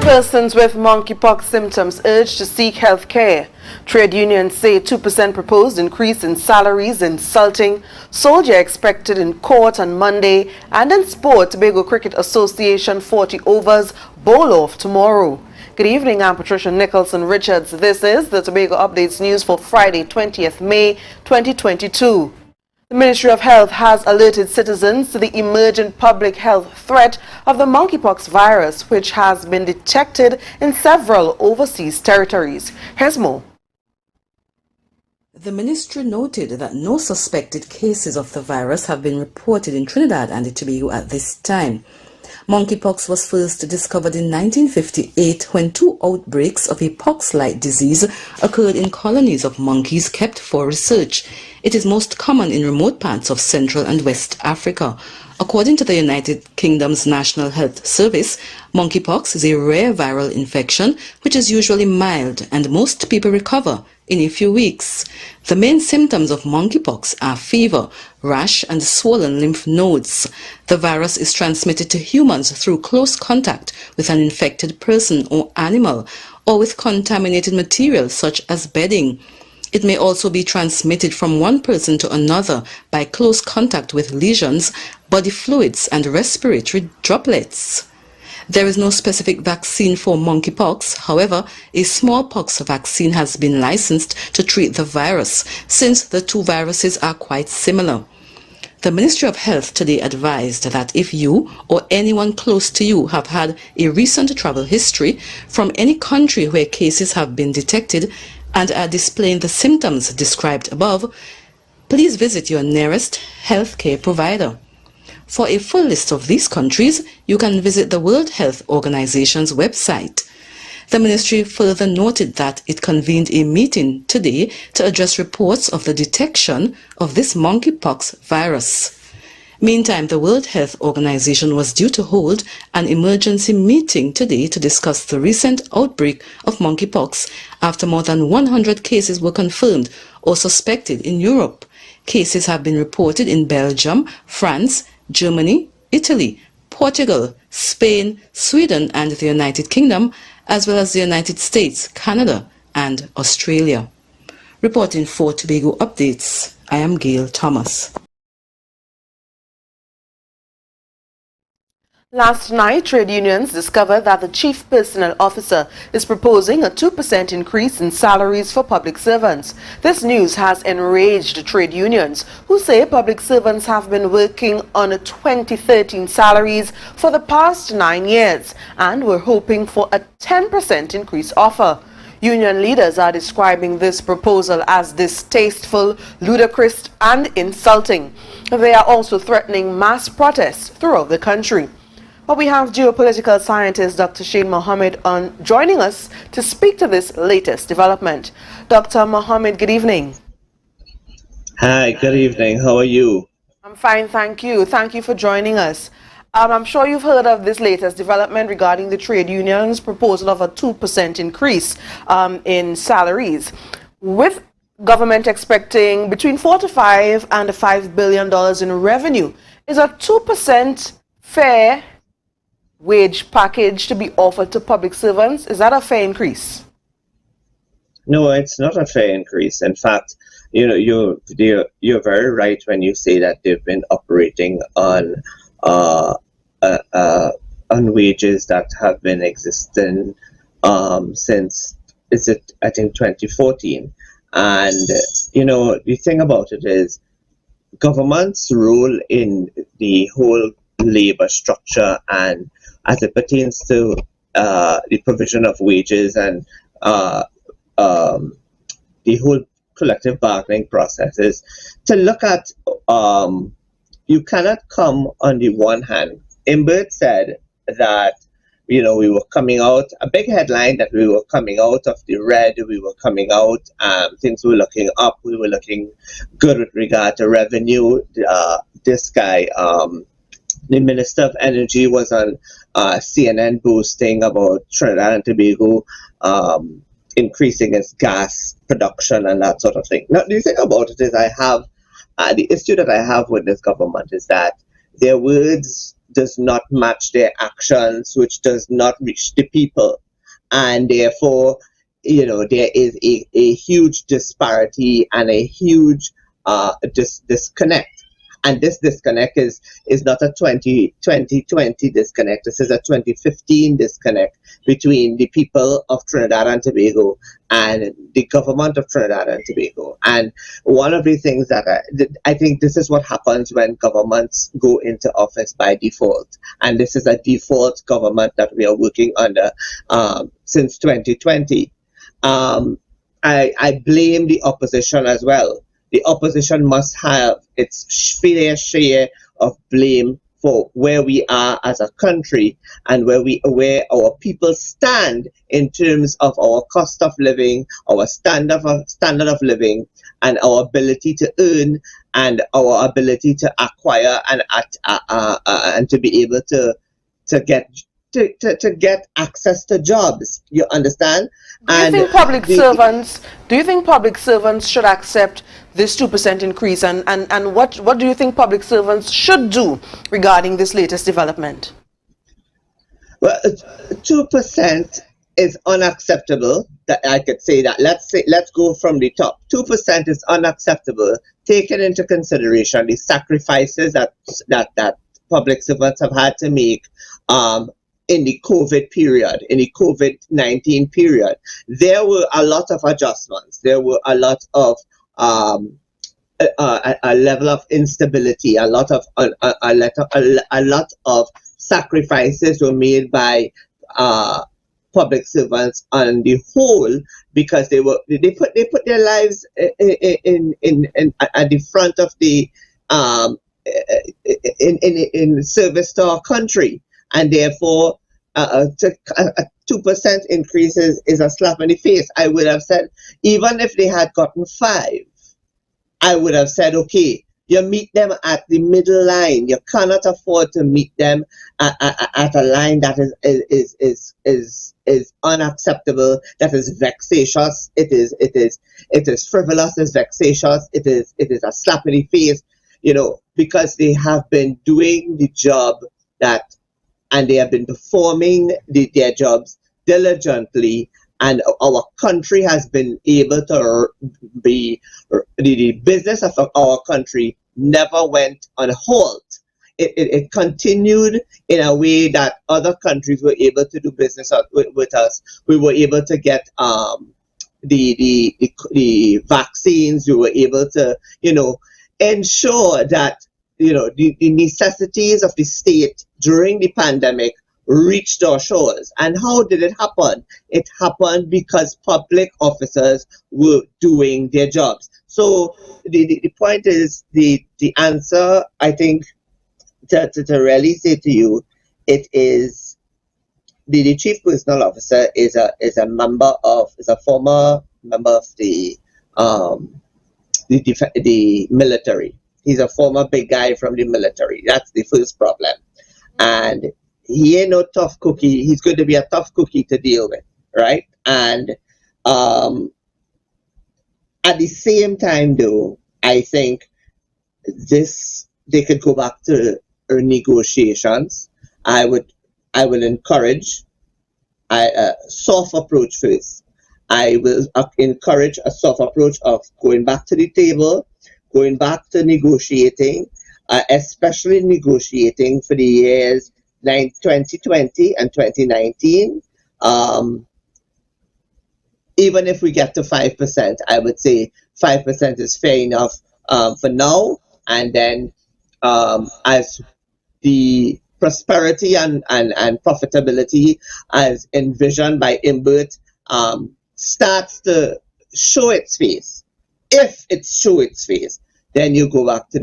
Persons with monkeypox symptoms urged to seek health care. Trade unions say 2% proposed increase in salaries insulting. Soldier expected in court on Monday. And in sport, Tobago Cricket Association 40 overs bowl off tomorrow. Good evening, I'm Patricia Nicholson Richards. This is the Tobago Updates News for Friday, 20th May 2022. The Ministry of Health has alerted citizens to the emerging public health threat of the monkeypox virus, which has been detected in several overseas territories. Here's more. The ministry noted that no suspected cases of the virus have been reported in Trinidad and Tobago at this time. Monkeypox was first discovered in 1958 when 2 outbreaks of a pox-like disease occurred in colonies of monkeys kept for research. It is most common in remote parts of Central and West Africa. According to the United Kingdom's National Health Service, monkeypox is a rare viral infection which is usually mild and most people recover in a few weeks. The main symptoms of monkeypox are fever, rash, and swollen lymph nodes. The virus is transmitted to humans through close contact with an infected person or animal, or with contaminated material such as bedding. It may also be transmitted from one person to another by close contact with lesions, body fluids, and respiratory droplets. There is no specific vaccine for monkeypox. However, a smallpox vaccine has been licensed to treat the virus, since the 2 viruses are quite similar. The Ministry of Health today advised that if you or anyone close to you have had a recent travel history from any country where cases have been detected and are displaying the symptoms described above, please visit your nearest healthcare provider. For a full list of these countries, you can visit the World Health Organization's website. The ministry further noted that it convened a meeting today to address reports of the detection of this monkeypox virus. Meantime, the World Health Organization was due to hold an emergency meeting today to discuss the recent outbreak of monkeypox after more than 100 cases were confirmed or suspected in Europe. Cases have been reported in Belgium, France, Germany, Italy, Portugal, Spain, Sweden, and the United Kingdom, as well as the United States, Canada, and Australia. Reporting for Tobago Updates, I am Gail Thomas. Last night, trade unions discovered that the chief personnel officer is proposing a 2% increase in salaries for public servants. This news has enraged trade unions, who say public servants have been working on 2013 salaries for the past 9 years and were hoping for a 10% increase offer. Union leaders are describing this proposal as distasteful, ludicrous, and insulting. They are also threatening mass protests throughout the country. But we have geopolitical scientist Dr. Shane Mohammed joining us to speak to this latest development. Dr. Mohammed, good evening. Hi, good evening. How are you? I'm fine, thank you. Thank you for joining us. I'm sure you've heard of this latest development regarding the trade union's proposal of a 2% increase in salaries, with government expecting between $4 to $5 and $5 billion in revenue. Is a 2% fair wage package to be offered to public servants? Is that a fair increase? No, it's not a fair increase. In fact, you're very right when you say that they've been operating on wages that have been existing since I think 2014. And the thing about it is government's role in the whole labor structure and as it pertains to the provision of wages and the whole collective bargaining process is to look at you cannot come on the one hand. Imbert said that we were coming out, a big headline that we were coming out of the red, we were coming out, things were looking up, we were looking good with regard to revenue. This guy, the Minister of Energy, was on CNN boasting about Trinidad and Tobago increasing its gas production and that sort of thing. Now, the thing about it is the issue that I have with this government is that their words does not match their actions, which does not reach the people, and therefore, there is a huge disparity and a huge disconnect. And this disconnect is not a 2020 disconnect. This is a 2015 disconnect between the people of Trinidad and Tobago and the government of Trinidad and Tobago. And one of the things that I think this is what happens when governments go into office by default. And this is a default government that we are working under since 2020. I blame the opposition as well. The opposition must have its fair share of blame for where we are as a country and where our people stand in terms of our cost of living, our standard of living, and our ability to earn and our ability to acquire and to be able to get access to jobs. You understand? Do you think public servants should accept this 2% increase, and what do you think public servants should do regarding this latest development? Well, 2% is unacceptable. That I could say that. Let's go from the top. 2% is unacceptable, taking into consideration the sacrifices that public servants have had to make in the COVID period, in the COVID-19 period. There were a lot of adjustments. There were a lot of a level of instability. A lot of sacrifices were made by public servants on the whole, because they put their lives in at the front of the in service to our country. And therefore, a 2% increase is a slap in the face. I would have said, even if they had gotten 5, I would have said, okay, you meet them at the middle line. You cannot afford to meet them at a line that is unacceptable, that is vexatious. It is frivolous, it's vexatious. It is a slap in the face, because they have been doing the job and they have been performing their jobs diligently, and our country has been able to be, the business of our country never went on hold. It continued in a way that other countries were able to do business with us. We were able to get the vaccines. We were able to, ensure that the necessities of the state during the pandemic reached our shores. And how did it happen? It happened because public officers were doing their jobs. So the point is, the answer, I think, to really say to you, it is the chief personal officer is a former member of the military. He's a former big guy from the military. That's the first problem. And he ain't no tough cookie. He's going to be a tough cookie to deal with, right? And at the same time, though, I think they could go back to negotiations. I would encourage a soft approach first. I will encourage a soft approach of going back to the table, going back to negotiating, especially negotiating for the years 2020 and 2019. Even if we get to 5%, I would say 5% is fair enough for now. And then as the prosperity and profitability as envisioned by Imbert starts to show its face, if it shows its face, then you go back to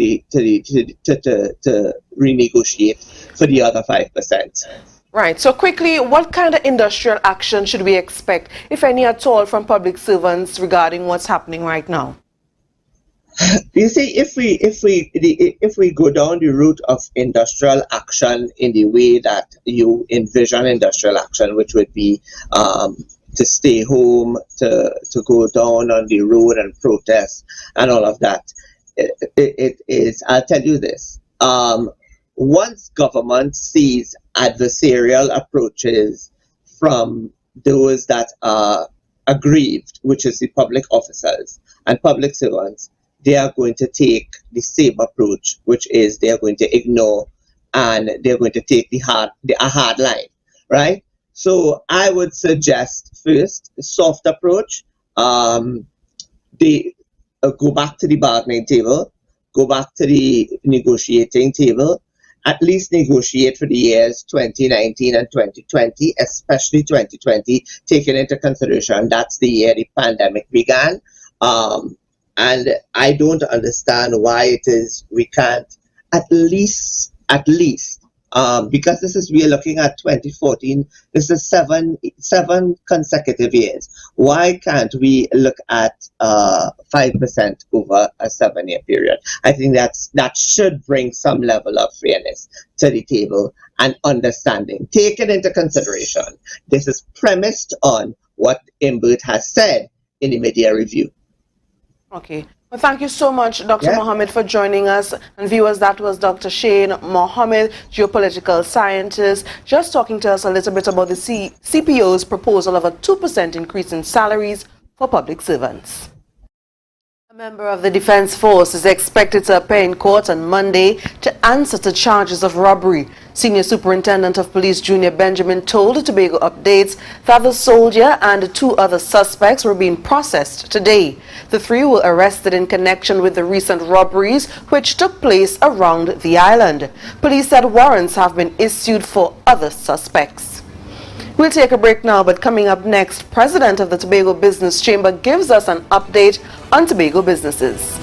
renegotiate for the other 5%. Right. So quickly, what kind of industrial action should we expect, if any at all, from public servants regarding what's happening right now? You see, if we go down the route of industrial action in the way that you envision industrial action, which would be to stay home, to go down on the road and protest and all of that, it is. I'll tell you this. once government sees adversarial approaches from those that are aggrieved, which is the public officers and public servants, they are going to take the same approach, which is they are going to ignore and they're going to take a hard line, right? So I would suggest first a soft approach. They go back to the bargaining table, go back to the negotiating table, at least negotiate for the years 2019 and 2020, especially 2020, taking into consideration that's the year the pandemic began. And I don't understand why it is we can't at least, because we are looking at 2014, this is seven consecutive years. Why can't we look at 5% over a 7-year period? I think that should bring some level of fairness to the table and understanding. Taken into consideration, this is premised on what Imbert has said in the mid-year review. Okay. Well, thank you so much, Dr. Mohammed, for joining us. And viewers, that was Dr. Shane Mohammed, geopolitical scientist, just talking to us a little bit about the CPO's proposal of a 2% increase in salaries for public servants. A member of the Defense Force is expected to appear in court on Monday to answer to charges of robbery. Senior Superintendent of Police Junior Benjamin told Tobago Updates that the soldier and 2 other suspects were being processed today. The 3 were arrested in connection with the recent robberies which took place around the island. Police said warrants have been issued for other suspects. We'll take a break now, but coming up next, President of the Tobago Business Chamber gives us an update on Tobago businesses.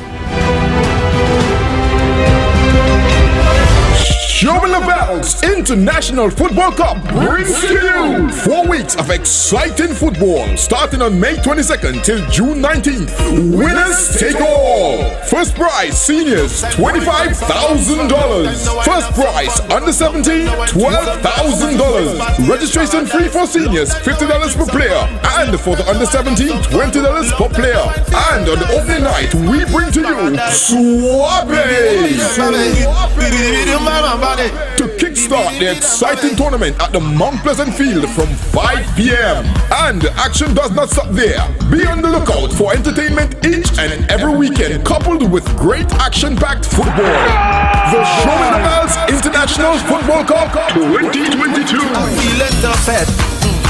Showing the Bells International Football Cup brings to you 4 weeks of exciting football starting on May 22nd till June 19th. Winners take all. First prize seniors $25,000. First prize under 17 $12,000. Registration free for seniors $50 per player, and for the under 17 $20 per player. And on the opening night we bring to you Swabe to kickstart the exciting tournament at the Mount Pleasant Field from 5 p.m. And action does not stop there. Be on the lookout for entertainment each and every weekend, coupled with great action-packed football. The Showing the Bells International Football Cup 2022.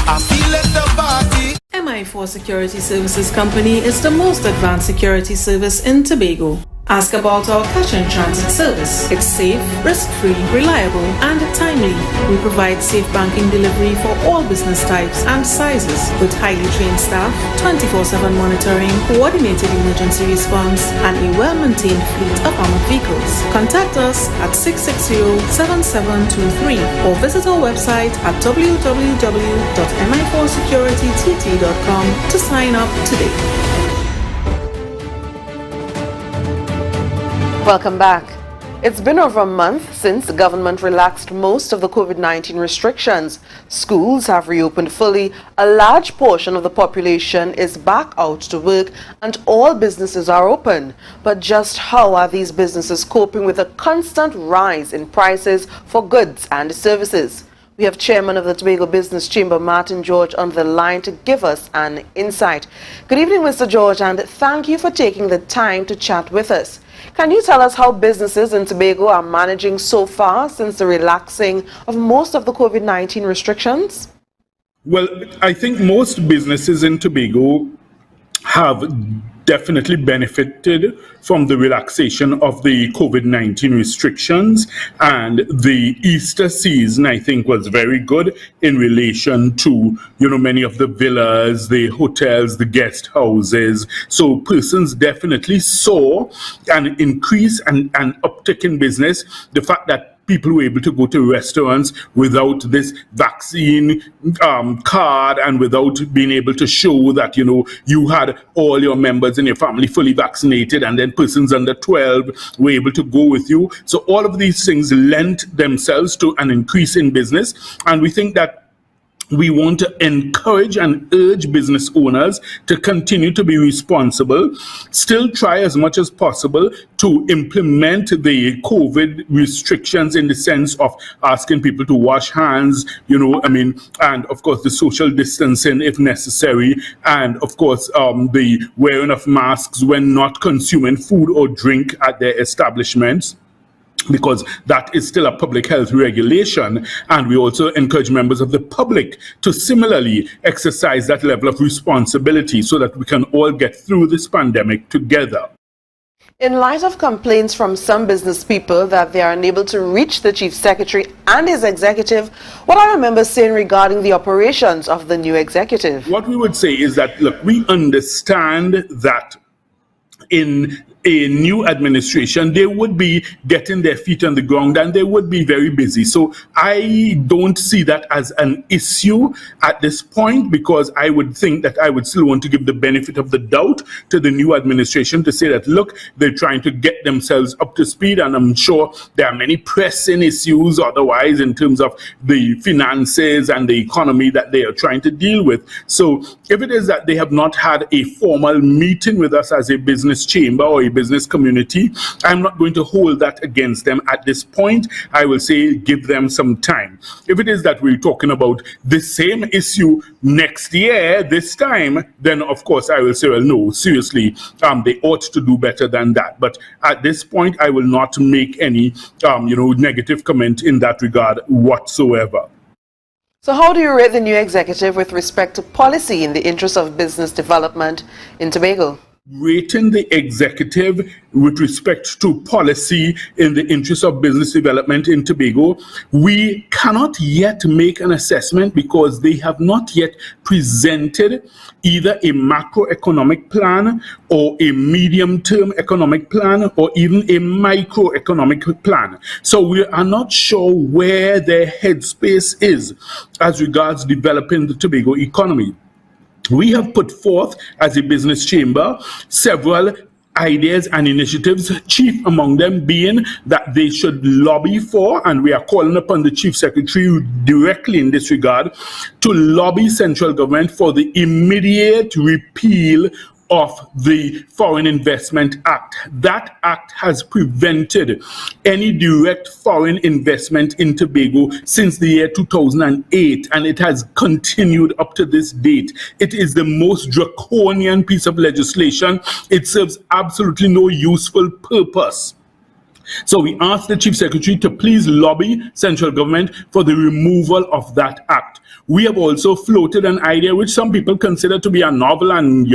I feel at the party. MI4 Security Services Company is the most advanced security service in Tobago. Ask about our cash and transit service. It's safe, risk-free, reliable, and timely. We provide safe banking delivery for all business types and sizes with highly trained staff, 24/7 monitoring, coordinated emergency response, and a well-maintained fleet of armored vehicles. Contact us at 660-7723 or visit our website at www.mi4securitytt.com to sign up today. Welcome back. It's been over a month since the government relaxed most of the COVID-19 restrictions. Schools have reopened fully, a large portion of the population is back out to work, and all businesses are open. But just how are these businesses coping with a constant rise in prices for goods and services? We have Chairman of the Tobago Business Chamber, Martin George, on the line to give us an insight. Good evening, Mr. George, and thank you for taking the time to chat with us. Can you tell us how businesses in Tobago are managing so far since the relaxing of most of the COVID-19 restrictions? Well, I think most businesses in Tobago have definitely benefited from the relaxation of the COVID-19 restrictions, and the Easter season, I think, was very good in relation to, many of the villas, the hotels, the guest houses. So persons definitely saw an increase and an uptick in business. The fact that people were able to go to restaurants without this vaccine card and without being able to show that, you had all your members in your family fully vaccinated, and then persons under 12 were able to go with you. So all of these things lent themselves to an increase in business. And we think that We want to encourage and urge business owners to continue to be responsible, still try as much as possible to implement the COVID restrictions in the sense of asking people to wash hands, and of course the social distancing if necessary, and of course the wearing of masks when not consuming food or drink at their establishments, because that is still a public health regulation. And we also encourage members of the public to similarly exercise that level of responsibility so that we can all get through this pandemic together. In light of complaints from some business people that they are unable to reach the Chief Secretary and his executive, what are your members saying regarding the operations of the new executive? What we would say is that, look, we understand that in a new administration, they would be getting their feet on the ground and they would be very busy. So I don't see that as an issue at this point, because I would think that I would still want to give the benefit of the doubt to the new administration to say that, look, they're trying to get themselves up to speed, and I'm sure there are many pressing issues otherwise in terms of the finances and the economy that they are trying to deal with. So if it is that they have not had a formal meeting with us as a business chamber or a business community, I'm not going to hold that against them at this point. I will say give them some time. If it is that we're talking about the same issue next year, this time, then of course I will say, well, no, seriously, they ought to do better than that. But at this point, I will not make any, negative comment in that regard whatsoever. So how do you rate the new executive with respect to policy in the interest of business development in Tobago? Rating the executive with respect to policy in the interest of business development in Tobago, we cannot yet make an assessment because they have not yet presented either a macroeconomic plan or a medium-term economic plan or even a microeconomic plan. So we are not sure where their headspace is as regards developing the Tobago economy. We have put forth, as a business chamber, several ideas and initiatives, chief among them being that they should lobby for, and we are calling upon the Chief Secretary directly in this regard, to lobby central government for the immediate repeal of the Foreign Investment Act. That act has prevented any direct foreign investment in Tobago since the year 2008, and it has continued up to this date. It is the most draconian piece of legislation. It serves absolutely no useful purpose. So we ask the Chief Secretary to please lobby central government for the removal of that act. We have also floated an idea which some people consider to be a novel and,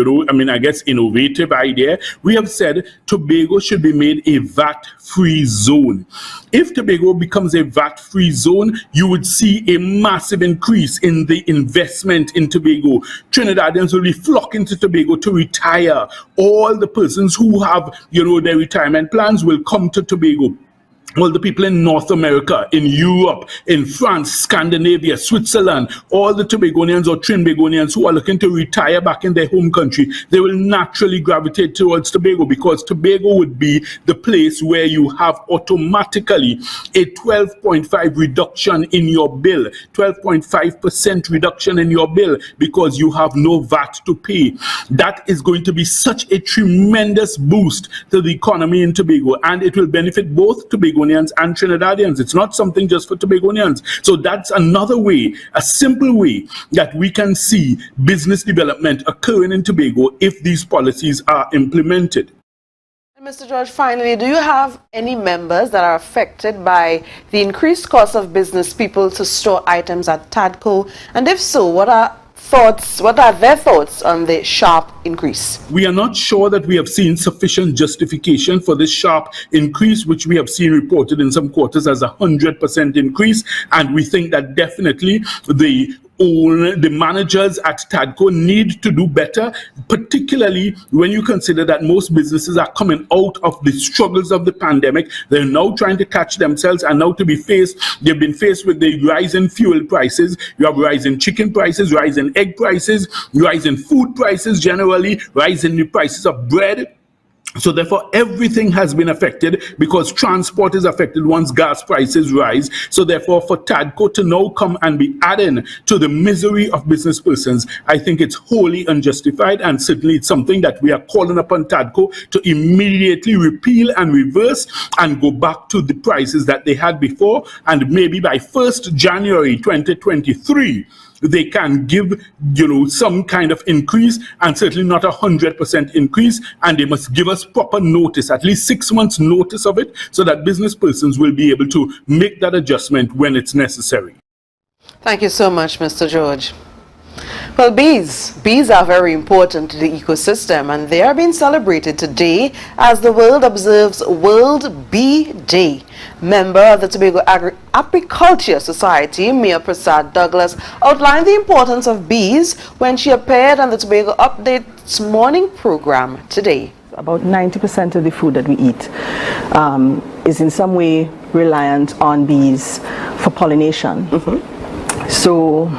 I guess innovative idea. We have said Tobago should be made a VAT-free zone. If Tobago becomes a VAT-free zone, you would see a massive increase in the investment in Tobago. Trinidadians will be flocking to Tobago to retire. All the persons who have, their retirement plans will come to Tobago. All the people in North America, in Europe, in France, Scandinavia, Switzerland, all the Tobagonians or Trinbagonians who are looking to retire back in their home country, they will naturally gravitate towards Tobago, because Tobago would be the place where you have automatically a 12.5 reduction in your bill, 12.5% reduction in your bill, because you have no VAT to pay. That is going to be such a tremendous boost to the economy in Tobago, and it will benefit both Tobagonians and Trinidadians. It's not something just for Tobagonians. So that's another way, a simple way that we can see business development occurring in Tobago if these policies are implemented. Mr. George, finally, do you have any members that are affected by the increased cost of business people to store items at TADCO? And if so, what are their thoughts on the sharp increase? We are not sure that we have seen sufficient justification for this sharp increase, which we have seen reported in some quarters as 100% increase. And we think that definitely the managers at TADCO need to do better, particularly when you consider that most businesses are coming out of the struggles of the pandemic. They're now trying to catch themselves, and now they've been faced with the rise in fuel prices. You have rise in chicken prices, rise in egg prices, rise in food prices generally, rise in the prices of bread. So therefore, everything has been affected because transport is affected once gas prices rise. So therefore, for TADCO to now come and be adding to the misery of business persons, I think it's wholly unjustified, and certainly it's something that we are calling upon TADCO to immediately repeal and reverse and go back to the prices that they had before, and maybe by 1st January 2023, they can give, some kind of increase, and certainly not 100% increase, and they must give us proper notice, at least 6 months notice of it, so that business persons will be able to make that adjustment when it's necessary. Thank you so much, Mr. George. Well, bees are very important to the ecosystem, and they are being celebrated today as the world observes World Bee Day. Member of the Tobago Apiculture Society, Mayor Prasad Douglas, outlined the importance of bees when she appeared on the Tobago Update's morning program today. About 90% of the food that we eat is in some way reliant on bees for pollination. So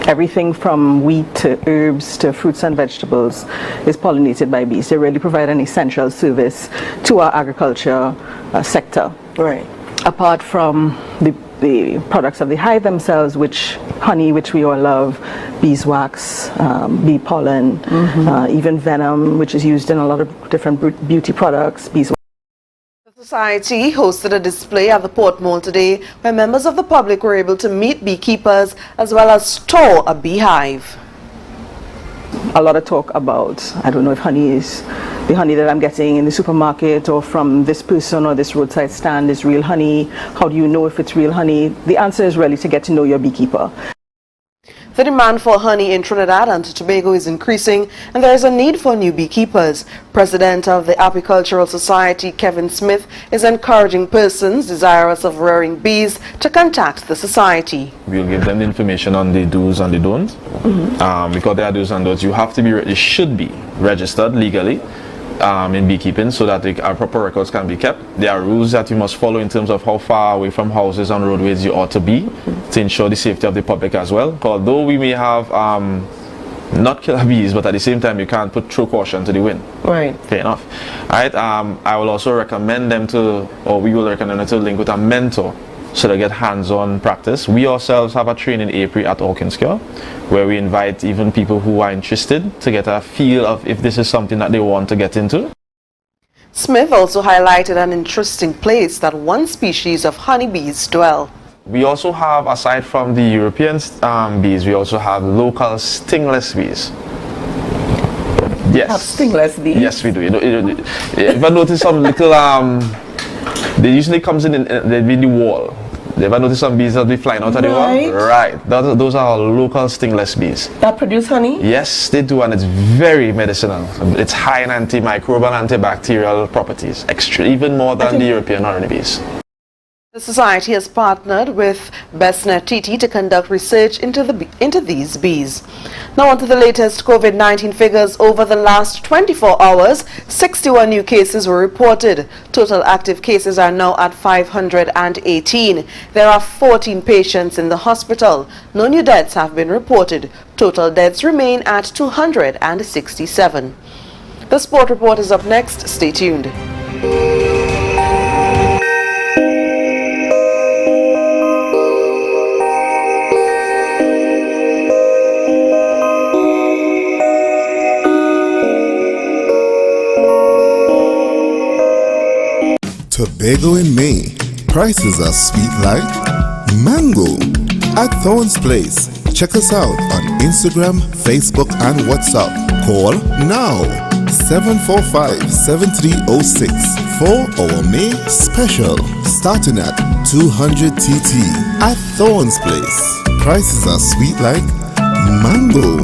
everything from wheat to herbs to fruits and vegetables is pollinated by bees. They really provide an essential service to our agriculture sector. Right. Apart from the products of the hive themselves, honey, which we all love, beeswax, bee pollen, even venom, which is used in a lot of different beauty products, beeswax. The Society hosted a display at the Port Mall today where members of the public were able to meet beekeepers as well as store a beehive. A lot of talk about, I don't know if honey is the honey that I'm getting in the supermarket or from this person or this roadside stand is real honey. How do you know if it's real honey? The answer is really to get to know your beekeeper. The demand for honey in Trinidad and Tobago is increasing, and there is a need for new beekeepers. President of the Apicultural Society, Kevin Smith, is encouraging persons desirous of rearing bees to contact the society. We'll give them the information on the do's and the don'ts. Because there are do's and don'ts, you should be registered legally in beekeeping so that proper records can be kept. There are rules that you must follow in terms of how far away from houses and roadways you ought to be to ensure the safety of the public as well. Although we may have not killer bees, but at the same time you can't throw caution to the wind. Right. Fair enough. Alright, I will also recommend them we will recommend them to link with a mentor so they get hands-on practice. We ourselves have a training April at Orkinskio where we invite even people who are interested to get a feel of if this is something that they want to get into. Smith also highlighted an interesting place that one species of honeybees dwell. We also have, aside from the European bees, we also have local stingless bees. Yes. Have stingless bees? Yes, we do. If I notice some little, they usually comes in the wall. They ever notice some bees that be flying out of the wall? Right. Those are our local stingless bees. That produce honey? Yes, they do, and it's very medicinal. It's high in antimicrobial, antibacterial properties, even more than the European honeybees. The Society has partnered with Bestnet TT to conduct research into these bees. Now on to the latest COVID-19 figures. Over the last 24 hours, 61 new cases were reported. Total active cases are now at 518. There are 14 patients in the hospital. No new deaths have been reported. Total deaths remain at 267. The sport report is up next. Stay tuned. Tobago in May. Prices are sweet like mango at Thorns Place. Check us out on Instagram, Facebook, and WhatsApp. Call now 745-7306 for our May special, starting at 200 TT at Thorns Place. Prices are sweet like mango.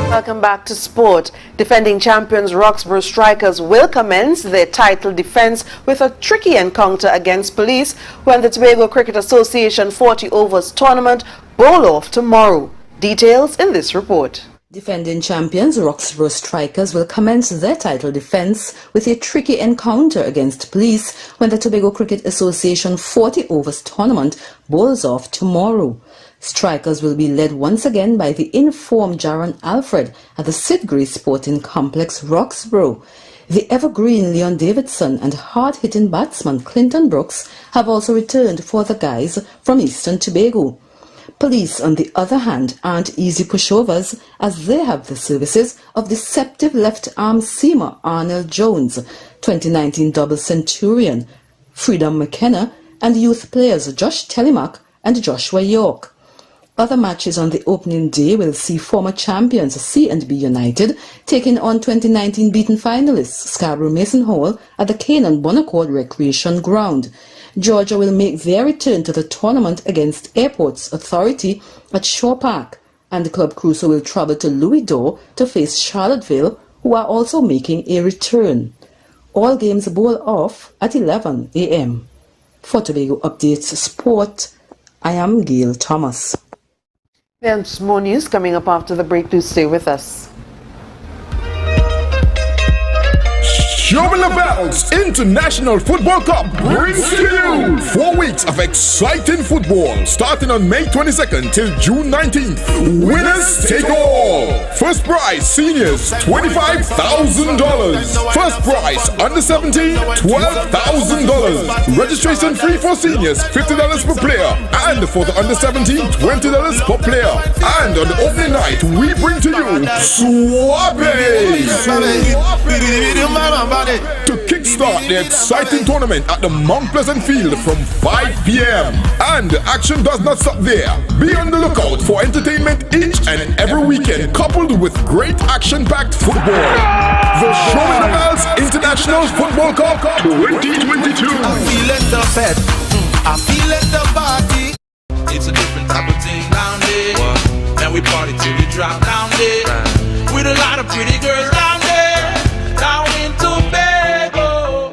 Welcome back to sport. Defending champions Roxborough Strikers will commence their title defense with a tricky encounter against Police when the Tobago Cricket Association 40 overs tournament bowl off tomorrow. Details in this report. Defending champions Roxborough Strikers will commence their title defence with a tricky encounter against Police when the Tobago Cricket Association 40 overs tournament bowls off tomorrow. Strikers will be led once again by the informed Jaron Alfred at the Sid Gray Sporting Complex, Roxborough. The evergreen Leon Davidson and hard-hitting batsman Clinton Brooks have also returned for the guys from Eastern Tobago. Police, on the other hand, aren't easy pushovers as they have the services of deceptive left-arm seamer Arnold Jones, 2019 double centurion Freedom McKenna, and youth players Josh Telemack and Joshua York. Other matches on the opening day will see former champions C&B United taking on 2019 beaten finalists Scarborough Mason Hall at the Canaan Bonaccord Recreation Ground. Georgia will make their return to the tournament against Airports Authority at Shaw Park, and the Club Cruiser will travel to Louis D'Or to face Charlottesville, who are also making a return. All games bowl off at 11 a.m. For Tobago Updates Sport, I am Gail Thomas. There's more news coming up after the break. Do stay with us. Showing the Bells International Football Cup brings to you 4 weeks of exciting football starting on May 22nd till June 19th. Winners take all. First prize seniors $25,000. First prize under 17 $12,000. Registration fee for seniors $50 per player, and for the under 17 $20 per player. And on the opening night we bring to you Swabe to kickstart the exciting tournament at the Mount Pleasant Field from 5 p.m. And the action does not stop there. Be on the lookout for entertainment each and every weekend, coupled with great action-packed football. The Showing the Bells International Football Cup 2022. I feel it the fed, I feel it the party. It's a different type of thing down there. And we party till we drop down there. With a lot of pretty girls down there. Down in Tobago.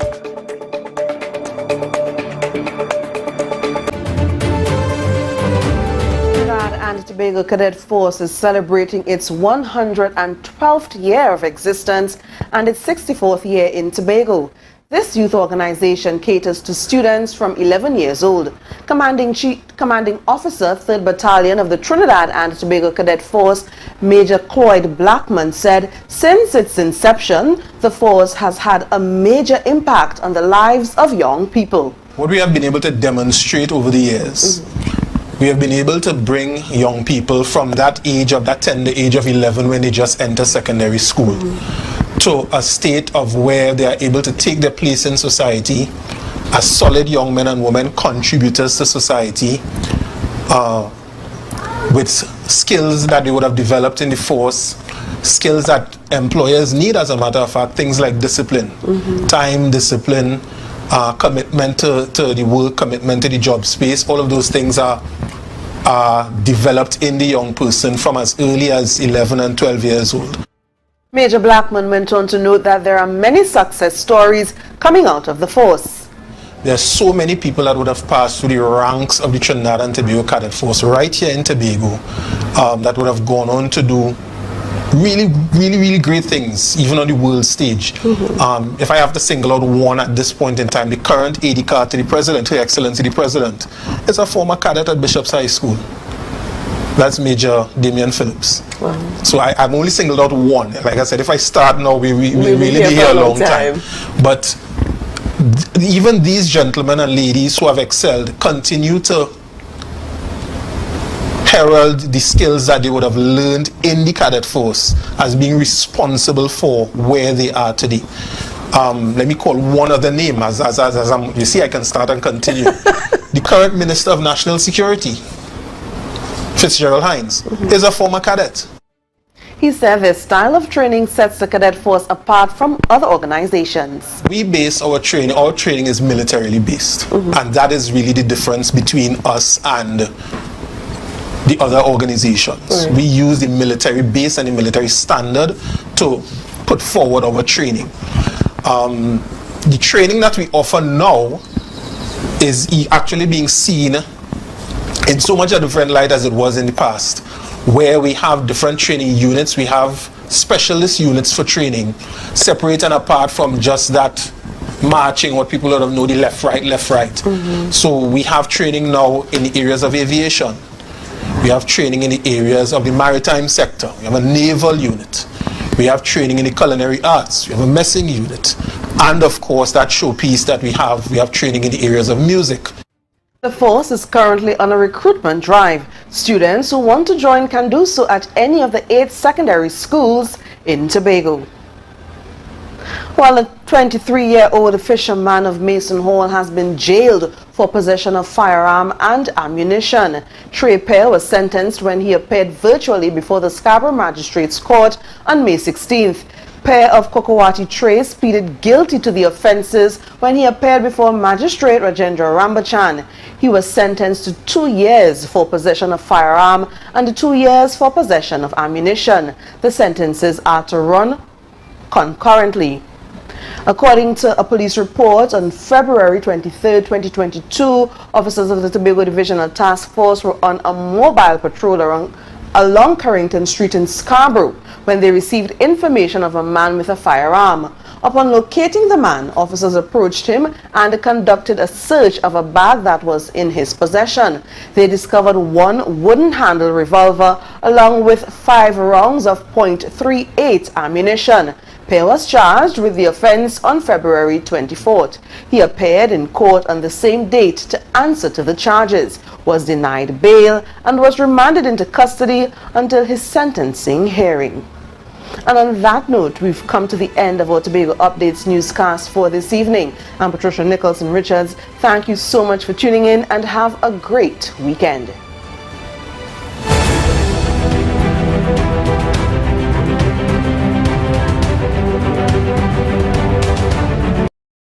Trinidad and Tobago Cadet Force is celebrating its 112th year of existence and its 64th year in Tobago. This youth organization caters to students from 11 years old. Commanding Officer, 3rd Battalion of the Trinidad and Tobago Cadet Force, Major Cloyd Blackman, said since its inception, the force has had a major impact on the lives of young people. What we have been able to demonstrate over the years, we have been able to bring young people from that age of that tender age of 11 when they just enter secondary school to a state of where they are able to take their place in society as solid young men and women, contributors to society, with skills that they would have developed in the force, skills that employers need, as a matter of fact, things like discipline, time, discipline, commitment to the work, commitment to the job space. All of those things are developed in the young person from as early as 11 and 12 years old. Major Blackman went on to note that there are many success stories coming out of the force. There are so many people that would have passed through the ranks of the Trinidad and Tobago Cadet Force right here in Tobago that would have gone on to do really great things, even on the world stage. If I have to single out one at this point in time, the current AD card to the President, Her Excellency the President, is a former cadet at Bishop's High School. That's Major Damian Phillips. Wow. So I'm only singled out one. Like I said, if I start now, we really be here a long time. But even these gentlemen and ladies who have excelled continue to herald the skills that they would have learned in the cadet force as being responsible for where they are today. Let me call one other name as you see, I can start and continue. The current Minister of National Security, Fitzgerald Hines, is a former cadet. He said this style of training sets the cadet force apart from other organizations. We base our training is militarily based, and that is really the difference between us and the other organizations. We use the military base and the military standard to put forward our training. The training that we offer now is actually being seen in so much a different light as it was in the past. where we have different training units. We have specialist units for training, separate and apart from just that marching, what people don't know, the left, right. So we have training now in the areas of aviation. We have training in the areas of the maritime sector. We have a naval unit. We have training in the culinary arts. We have a messing unit. And of course, that showpiece that we have training in the areas of music. The force is currently on a recruitment drive. Students who want to join can do so at any of the 8 secondary schools in Tobago. While a 23-year-old fisherman of Mason Hall has been jailed for possession of firearm and ammunition, Trey Pear was sentenced when he appeared virtually before the Scarborough Magistrates Court on May 16th. Pear of Kokowati Trace pleaded guilty to the offences when he appeared before Magistrate Rajendra Rambachan. He was sentenced to 2 years for possession of firearm and 2 years for possession of ammunition. The sentences are to run concurrently. According to a police report, on February 23, 2022, officers of the Tobago Divisional Task Force were on a mobile patrol along Carrington Street in Scarborough when they received information of a man with a firearm. Upon locating the man, officers approached him and conducted a search of a bag that was in his possession. They discovered one wooden-handled revolver along with 5 rounds of .38 ammunition. Pear was charged with the offense on February 24th. He appeared in court on the same date to answer to the charges, was denied bail, and was remanded into custody until his sentencing hearing. And on that note, we've come to the end of our Tobago Updates newscast for this evening. I'm Patricia Nicholson Richards. Thank you so much for tuning in and have a great weekend.